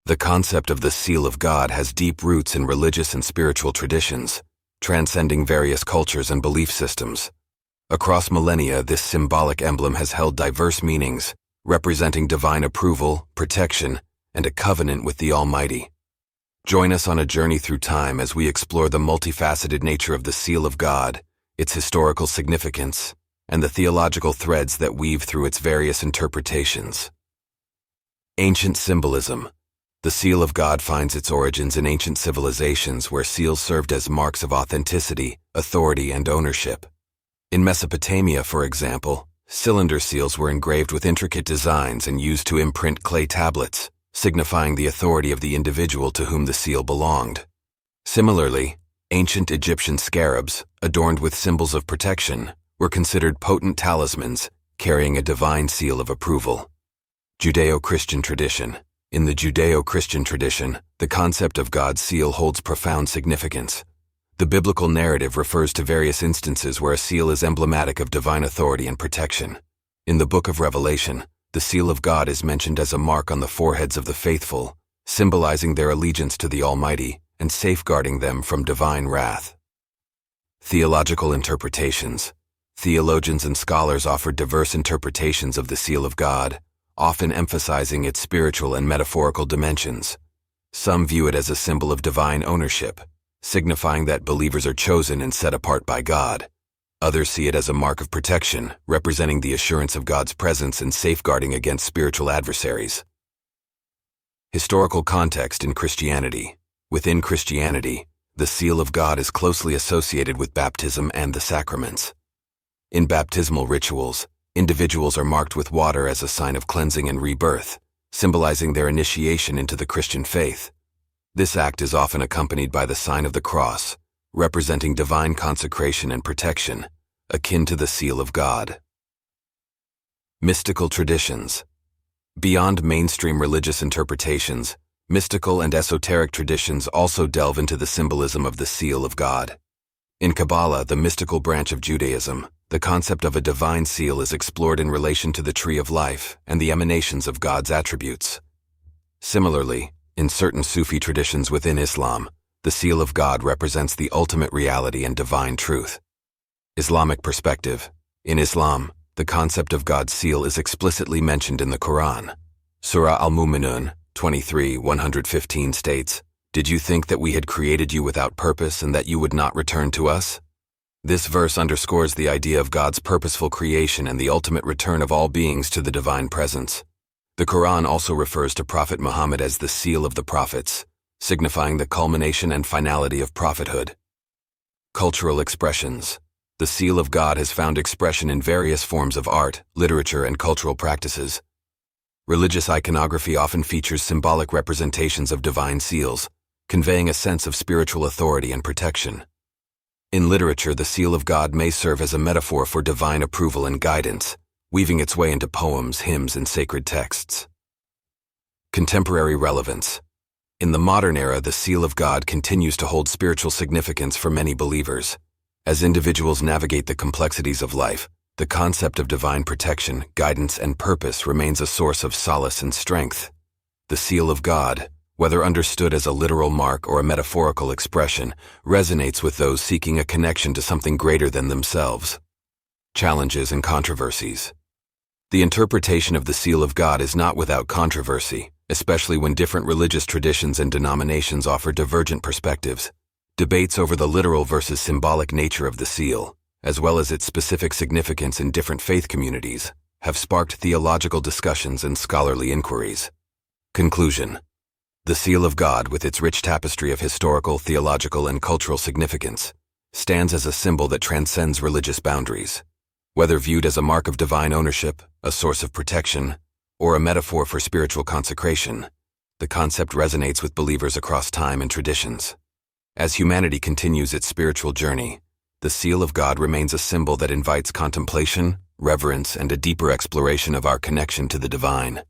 The concept of the seal of God has deep roots in religious and spiritual traditions, transcending various cultures and belief systems. Across millennia, this symbolic emblem has held diverse meanings, representing divine approval, protection, and a covenant with the Almighty. Join us on a journey through time as we explore the multifaceted nature of the seal of God, its historical significance, and the theological threads that weave through its various interpretations. Ancient symbolism. The seal of God finds its origins in ancient civilizations where seals served as marks of authenticity, authority, and ownership. In Mesopotamia, for example, cylinder seals were engraved with intricate designs and used to imprint clay tablets, signifying the authority of the individual to whom the seal belonged. Similarly, ancient Egyptian scarabs, adorned with symbols of protection, were considered potent talismans, carrying a divine seal of approval. Judeo-Christian tradition. In the Judeo-Christian tradition, the concept of God's seal holds profound significance. The biblical narrative refers to various instances where a seal is emblematic of divine authority and protection. In the book of Revelation, the seal of God is mentioned as a mark on the foreheads of the faithful, symbolizing their allegiance to the Almighty and safeguarding them from divine wrath. Theological interpretations. Theologians and scholars offer diverse interpretations of the seal of God, often emphasizing its spiritual and metaphorical dimensions. Some view it as a symbol of divine ownership, signifying that believers are chosen and set apart by God. Others see it as a mark of protection, representing the assurance of God's presence and safeguarding against spiritual adversaries. Historical context in Christianity. Within Christianity, the seal of God is closely associated with baptism and the sacraments. In baptismal rituals, individuals are marked with water as a sign of cleansing and rebirth, symbolizing their initiation into the Christian faith. This act is often accompanied by the sign of the cross, representing divine consecration and protection, akin to the seal of God. Mystical traditions. Beyond mainstream religious interpretations, mystical and esoteric traditions also delve into the symbolism of the seal of God. In Kabbalah, the mystical branch of Judaism, the concept of a divine seal is explored in relation to the tree of life and the emanations of God's attributes. Similarly, in certain Sufi traditions within Islam, the seal of God represents the ultimate reality and divine truth. Islamic perspective. In Islam, the concept of God's seal is explicitly mentioned in the Quran. Surah Al-Mu'minun 23:115 states, "Did you think that we had created you without purpose and that you would not return to us?" This verse underscores the idea of God's purposeful creation and the ultimate return of all beings to the divine presence. The Quran also refers to Prophet Muhammad as the seal of the prophets, signifying the culmination and finality of prophethood. Cultural expressions. The seal of God has found expression in various forms of art, literature, and cultural practices. Religious iconography often features symbolic representations of divine seals, conveying a sense of spiritual authority and protection. In literature, the seal of God may serve as a metaphor for divine approval and guidance, weaving its way into poems, hymns, and sacred texts. Contemporary relevance. In the modern era, the seal of God continues to hold spiritual significance for many believers. As individuals navigate the complexities of life, the concept of divine protection, guidance, and purpose remains a source of solace and strength. The seal of God, whether understood as a literal mark or a metaphorical expression, resonates with those seeking a connection to something greater than themselves. Challenges and controversies. The interpretation of the seal of God is not without controversy, especially when different religious traditions and denominations offer divergent perspectives. Debates over the literal versus symbolic nature of the seal, as well as its specific significance in different faith communities, have sparked theological discussions and scholarly inquiries. Conclusion. The seal of God, with its rich tapestry of historical, theological, and cultural significance, stands as a symbol that transcends religious boundaries. Whether viewed as a mark of divine ownership, a source of protection, or a metaphor for spiritual consecration, the concept resonates with believers across time and traditions. As humanity continues its spiritual journey, the seal of God remains a symbol that invites contemplation, reverence, and a deeper exploration of our connection to the divine.